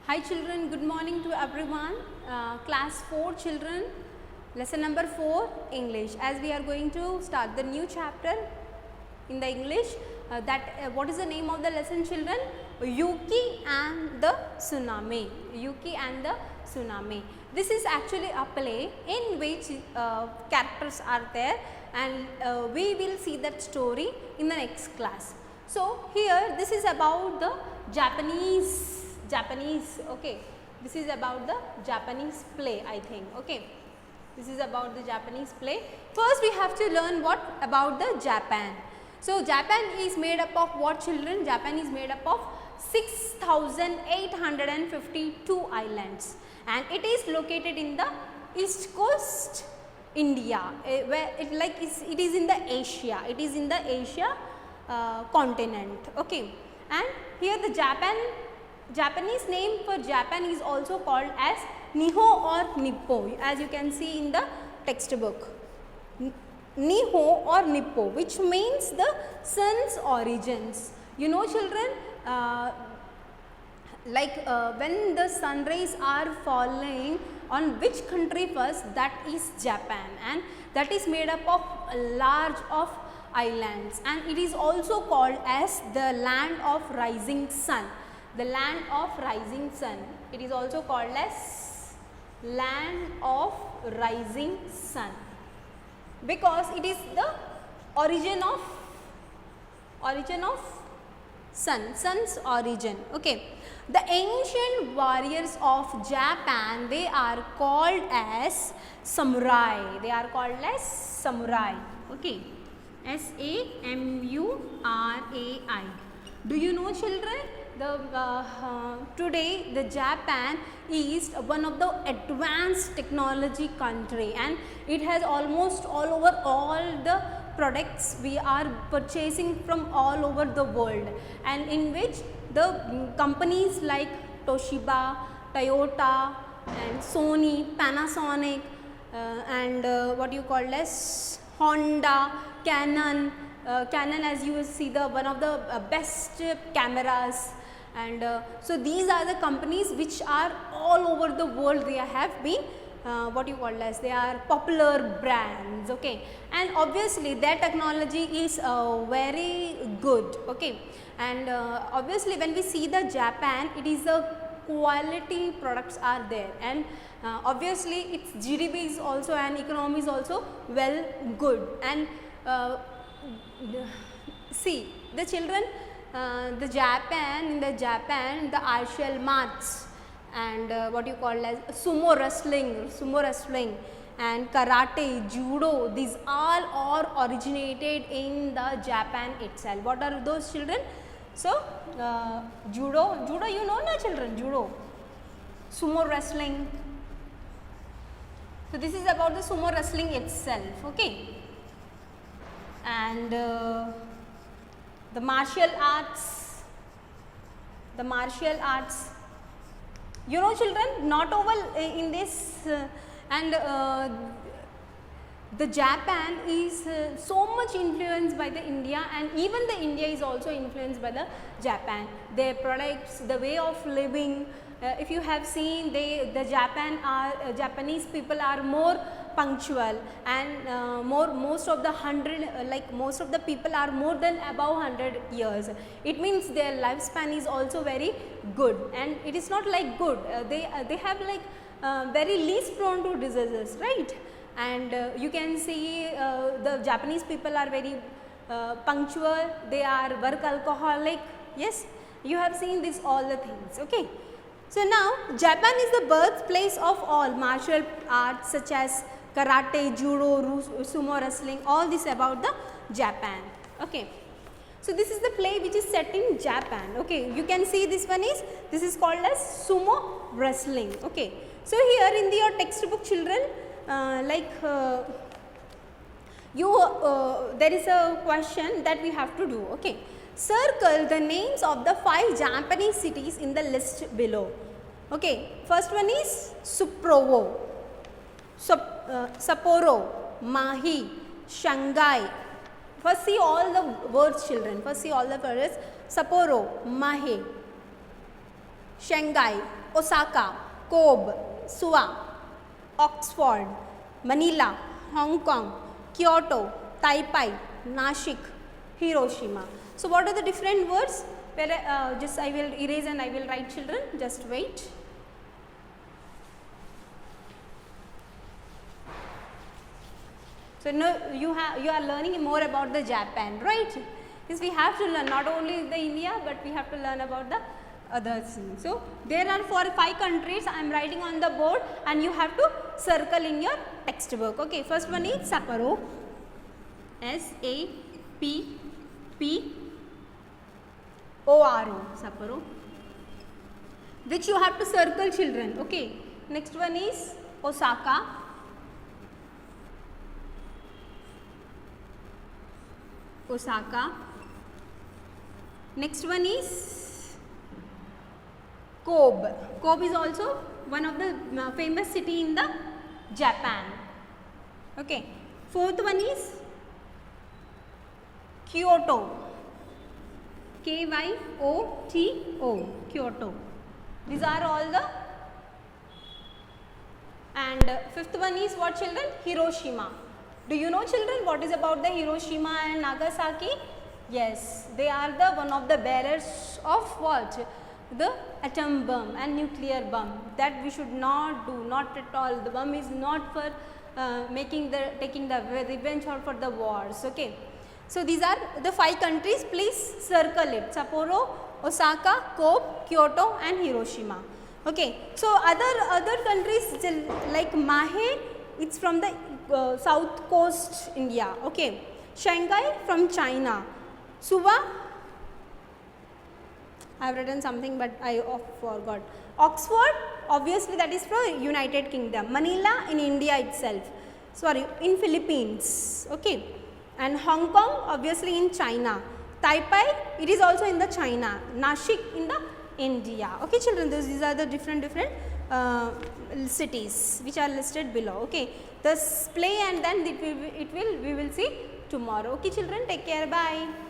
Hi children, good morning to everyone. Class 4 children, lesson number 4 English. As we are going to start the new chapter in the English, what is the name of the lesson children? Yuki and the Tsunami. Yuki and the Tsunami. This is actually a play in which characters are there, and we will see that story in the next class. So here this is about the Japanese, okay, this is about the Japanese play, I think, okay, this is about the Japanese play. First we have to learn what about the Japan. So Japan is made up of what children? Japan is made up of 6,852 islands, and it is located in the east coast India, where it is in the Asia, it is in the Asia continent, okay. And here the Japanese name for Japan is also called as Nihon or Nippo, as you can see in the textbook. Nihon or Nippo, which means the sun's origins. You know children, when the sun rays are falling on which country first? That is Japan, and that is made up of large of islands, and it is also called as the land of rising sun. The land of rising sun, it is also called as land of rising sun, because it is the origin of sun's origin, okay. The ancient warriors of Japan, they are called as samurai, okay, S-A-M-U-R-A-I. Do you know children, today the Japan is one of the advanced technology country, and it has almost all over all the products we are purchasing from all over the world, and in which the companies like Toshiba, Toyota and Sony, Panasonic and what you call as Honda, Canon, as you will see, the one of the best cameras, and so these are the companies which are all over the world. They have been they are popular brands, okay, and obviously their technology is very good, okay, and obviously when we see the Japan, it is the quality products are there, and obviously its GDP is also, and economy is also well good, and see the children, in the Japan the martial arts and what you call as sumo wrestling and karate, judo, these all are originated in the Japan itself. What are those children? So judo you know na children, judo, sumo wrestling. So this is about the sumo wrestling itself, okay, and the martial arts, you know children, not over in this and the Japan is so much influenced by the India, and even the India is also influenced by the Japan. Their products, the way of living, if you have seen, Japanese people are more punctual, and most of the people are more than above 100 years. It means their lifespan is also very good, and it is not like good, they have like very least prone to diseases, right? And you can see the Japanese people are very punctual, they are work alcoholic, yes, you have seen this all the things, okay. So now Japan is the birthplace of all martial arts such as karate, judo, sumo wrestling, all this about the Japan, okay. So this is the play which is set in Japan, okay. You can see this is called as sumo wrestling, okay. So here in your textbook children, there is a question that we have to do, okay. Circle the names of the 5 Japanese cities in the list below, okay. First one is Sapporo, Mahi, Shanghai. First see all the words children, Sapporo, Mahi, Shanghai, Osaka, Kobe, Suva, Oxford, Manila, Hong Kong, Kyoto, Taipei, Nashik, Hiroshima. So what are the different words? Just I will erase and I will write, children, just wait. So now you are learning more about the Japan, right? Because we have to learn not only the India, but we have to learn about the other things. So there are 5 countries I am writing on the board, and you have to circle in your textbook. Okay, first one is Sapporo, SAPPORO, Sapporo, which you have to circle, children. Okay, next one is Osaka, Osaka. Next one is Kobe. Kobe is also one of the famous city in the Japan. Okay. Fourth one is Kyoto. KYOTO. Kyoto. These are all the. And fifth one is what, children? Hiroshima. Do you know, children, what is about the Hiroshima and Nagasaki? Yes, they are the one of the bearers of what? The atom bomb and nuclear bomb. That we should not do, not at all. The bomb is not for taking the revenge or for the wars. Okay. So these are the 5 countries. Please circle it: Sapporo, Osaka, Kobe, Kyoto, and Hiroshima. Okay. So other countries like Mahe, it's from the south coast India. Okay. Shanghai from China. Suva, I have written something but I forgot. Oxford, obviously that is from United Kingdom. Manila in India itself, sorry, in Philippines. Okay. And Hong Kong obviously in China. Taipei, it is also in the China. Nashik in the India. Okay, children, these are the different cities which are listed below. Okay, thus play and then we will see tomorrow. Okay, children, take care. Bye.